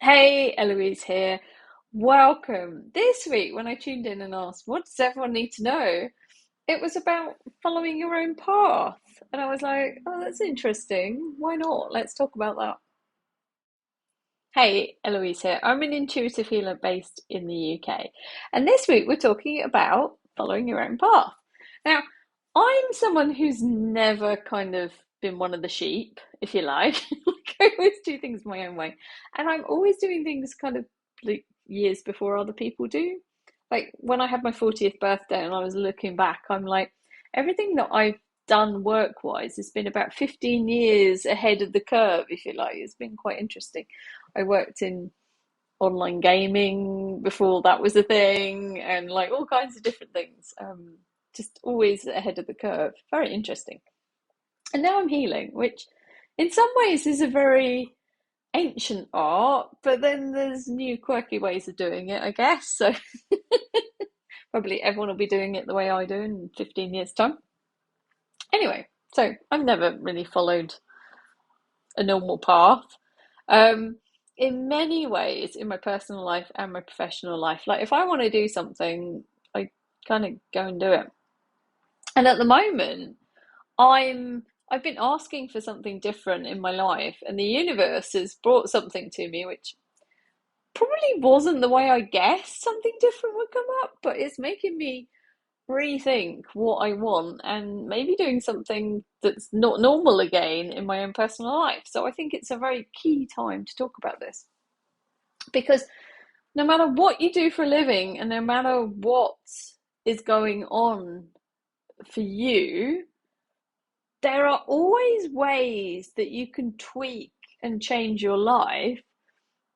Hey, Eloise here. Welcome. This week, when I tuned in and asked, what does everyone need to know? It was about following your own path. And I was like, oh, that's interesting. Why not? Let's talk about that. Hey, Eloise here. I'm an intuitive healer based in the UK. And this week, we're talking about following your own path. Now, I'm someone who's never kind of been one of the sheep, if you like. Like, I always do things my own way. And I'm always doing things kind of like years before other people do. Like when I had my 40th birthday and I was looking back, I'm like, everything that I've done work wise has been about 15 years ahead of the curve, if you like. It's been quite interesting. I worked in online gaming before that was a thing, and like all kinds of different things. Just always ahead of the curve. Very interesting. And now I'm healing, which in some ways is a very ancient art, but then there's new quirky ways of doing it, I guess. So probably everyone will be doing it the way I do in 15 years' time. Anyway, so I've never really followed a normal path. Um, in many ways, in my personal life and my professional life, like if I want to do something, I kind of go and do it. And at the moment, I've been asking for something different in my life, and the universe has brought something to me which probably wasn't the way I guessed something different would come up, but it's making me rethink what I want and maybe doing something that's not normal again in my own personal life. So I think it's a very key time to talk about this because no matter what you do for a living and no matter what is going on for you, there are always ways that you can tweak and change your life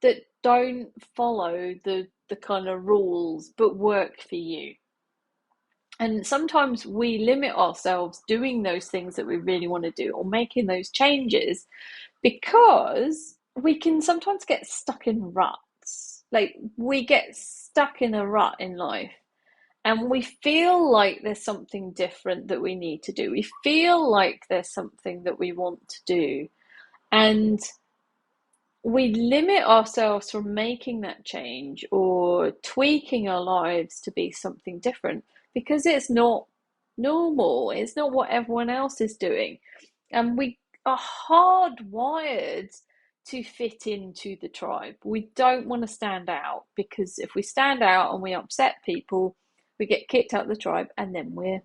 that don't follow the kind of rules but work for you. And sometimes we limit ourselves doing those things that we really want to do or making those changes because we can sometimes get stuck in ruts. Like we get stuck in a rut in life and we feel like there's something different that we need to do. We feel like there's something that we want to do. And we limit ourselves from making that change or tweaking our lives to be something different because it's not normal. It's not what everyone else is doing. And we are hardwired to fit into the tribe. We don't want to stand out because if we stand out and we upset people, we get kicked out of the tribe and then we're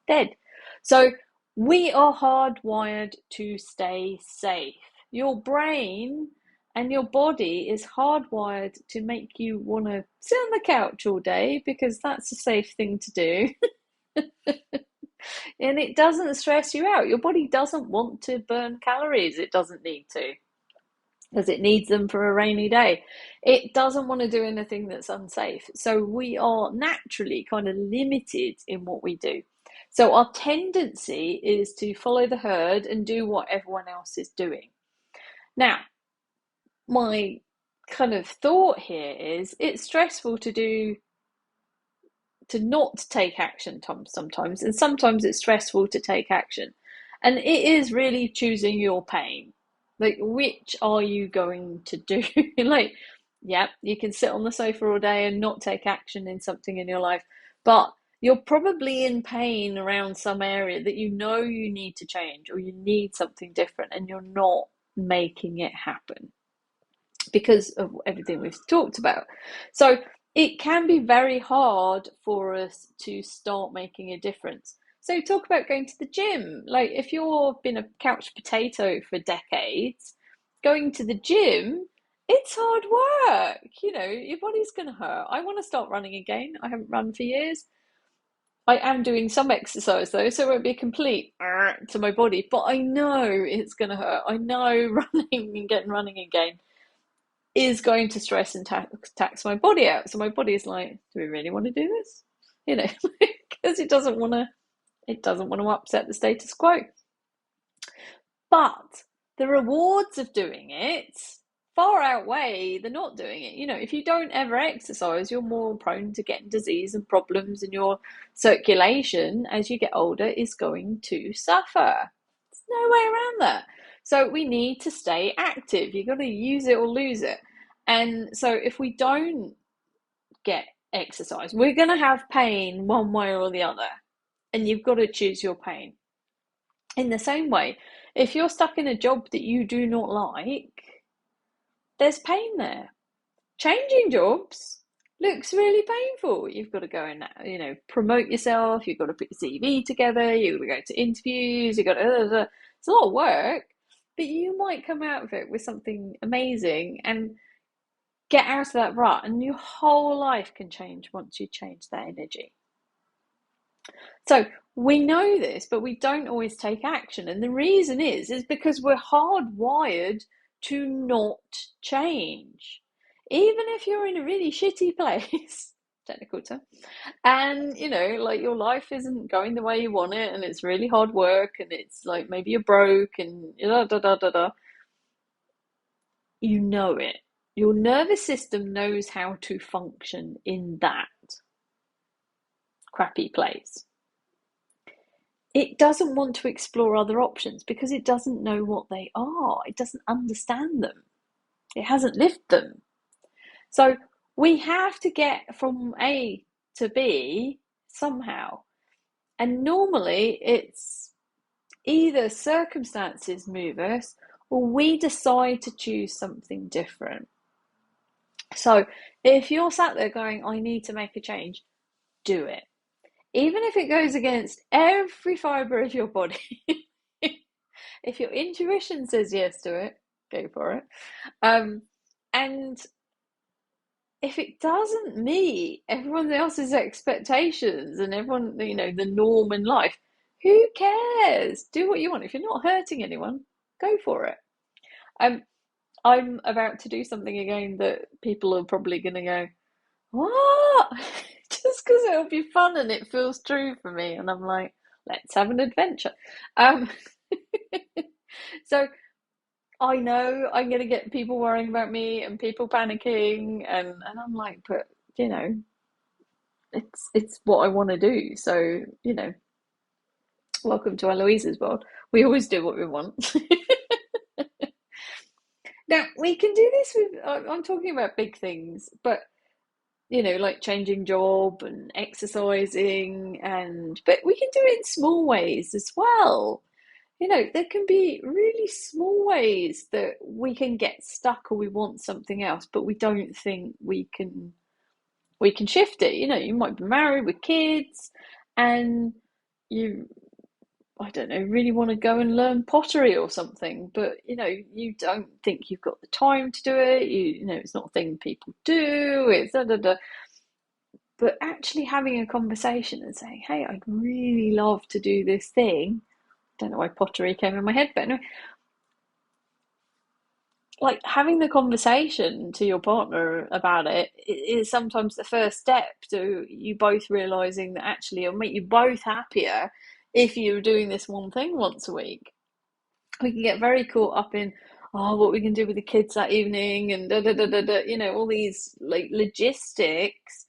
dead. So we are hardwired to stay safe. Your brain and your body is hardwired to make you want to sit on the couch all day because that's a safe thing to do. And it doesn't stress you out. Your body doesn't want to burn calories, it doesn't need to because it needs them for a rainy day. It doesn't want to do anything that's unsafe. So we are naturally kind of limited in what we do. So our tendency is to follow the herd and do what everyone else is doing. Now, my kind of thought here is it's stressful to not take action sometimes, and sometimes it's stressful to take action. And it is really choosing your pain. Like, which are you going to do? Like, yeah, you can sit on the sofa all day and not take action in something in your life, but you're probably in pain around some area that you know you need to change or you need something different, and you're not making it happen because of everything we've talked about. So it can be very hard for us to start making a difference. So talk about going to the gym. Like if you've been a couch potato for decades, going to the gym, it's hard work. You know, your body's going to hurt. I want to start running again. I haven't run for years. I am doing some exercise though, so it won't be a complete to my body, but I know it's going to hurt. I know running and getting running again is going to stress and tax my body out. So my body is like, do we really want to do this? You know, because it doesn't want to upset the status quo. But the rewards of doing it far outweigh the not doing it. You know, if you don't ever exercise, you're more prone to getting disease and problems, and your circulation as you get older is going to suffer. There's no way around that. So we need to stay active. You've got to use it or lose it. And so if we don't get exercise, we're going to have pain one way or the other. And you've got to choose your pain. In the same way, if you're stuck in a job that you do not like, there's pain there. Changing jobs looks really painful. You've got to go and, promote yourself. You've got to put your CV together. You've got to go to interviews. You've got to, it's a lot of work, but you might come out of it with something amazing and get out of that rut, and your whole life can change once you change that energy. So we know this, but we don't always take action. And the reason is because we're hardwired to not change. Even if you're in a really shitty place, technical term, and like your life isn't going the way you want it, and it's really hard work, and it's like maybe you're broke and da da da da da. You know it. Your nervous system knows how to function in that crappy place. It doesn't want to explore other options because it doesn't know what they are. It doesn't understand them. It hasn't lived them. So we have to get from A to B somehow. And normally it's either circumstances move us or we decide to choose something different. So if you're sat there going, I need to make a change, do it. Even if it goes against every fibre of your body. If your intuition says yes to it, go for it. And if it doesn't meet everyone else's expectations and everyone, the norm in life, who cares? Do what you want. If you're not hurting anyone, go for it. I'm about to do something again that people are probably going to go, what? Just because it'll be fun and it feels true for me. And I'm like, let's have an adventure. So I know I'm going to get people worrying about me and people panicking, and I'm like, but it's what I want to do. So welcome to Eloise's world. We always do what we want. Now we can do this with. I'm talking about big things, but like changing job and exercising, but we can do it in small ways as well. There can be really small ways that we can get stuck or we want something else, but we don't think we can shift it. You might be married with kids and you, I don't know, really want to go and learn pottery or something, but you don't think you've got the time to do it. It's not a thing people do. It's da da da. But actually having a conversation and saying, hey, I'd really love to do this thing. Don't know why pottery came in my head, but anyway, like having the conversation to your partner about it is sometimes the first step to you both realizing that actually it'll make you both happier if you're doing this one thing once a week. We can get very caught up in, what we can do with the kids that evening and da da da da da, all these like logistics.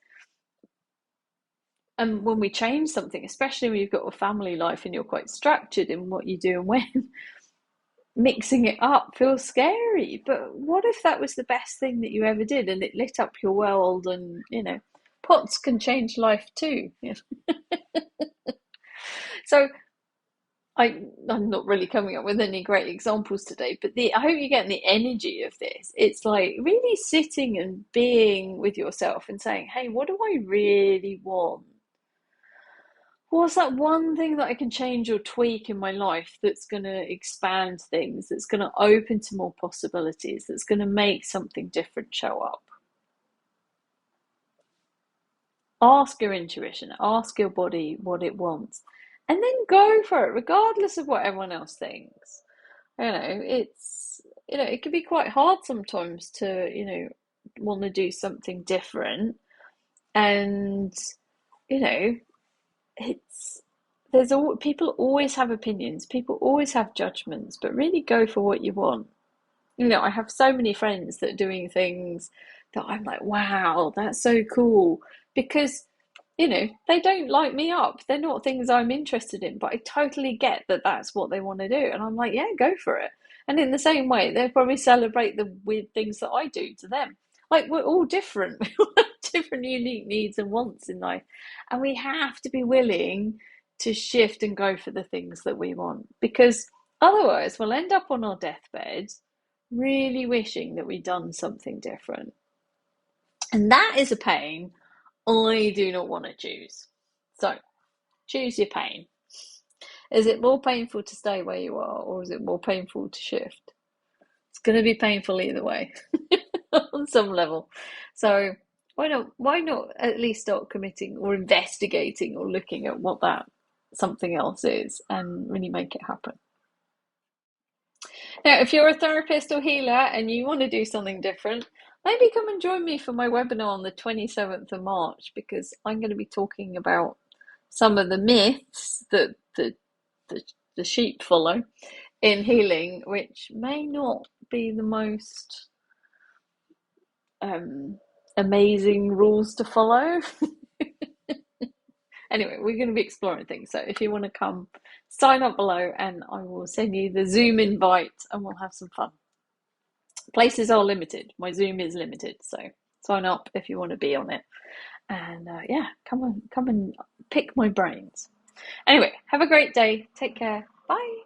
And when we change something, especially when you've got a family life and you're quite structured in what you do and when, mixing it up feels scary. But what if that was the best thing that you ever did and it lit up your world? And pots can change life too. So I'm not really coming up with any great examples today, but I hope you're getting the energy of this. It's like really sitting and being with yourself and saying, hey, what do I really want? What's that one thing that I can change or tweak in my life that's going to expand things, that's going to open to more possibilities, that's going to make something different show up? Ask your intuition, ask your body what it wants, and then go for it, regardless of what everyone else thinks. It's, it can be quite hard sometimes to, want to do something different. And, it's people always have opinions, people always have judgments, but really go for what you want. I have so many friends that are doing things that I'm like, wow, that's so cool, because they don't light me up, they're not things I'm interested in, but I totally get that that's what they want to do, and I'm like, yeah, go for it. And in the same way, they'll probably celebrate the weird things that I do to them. Like we're all different. We all have different unique needs and wants in life. And we have to be willing to shift and go for the things that we want. Because otherwise we'll end up on our deathbed really wishing that we'd done something different. And that is a pain I do not want to choose. So choose your pain. Is it more painful to stay where you are, or is it more painful to shift? It's going to be painful either way on some level. So why not at least start committing or investigating or looking at what that something else is and really make it happen. Now, if you're a therapist or healer and you want to do something different, maybe come and join me for my webinar on the 27th of March because I'm going to be talking about some of the myths that the sheep follow in healing, which may not be the most amazing rules to follow. Anyway, we're going to be exploring things. So if you want to come, sign up below and I will send you the Zoom invite and we'll have some fun. Places are limited. My Zoom is limited. So sign up if you want to be on it. And yeah, come and pick my brains. Anyway, have a great day. Take care. Bye.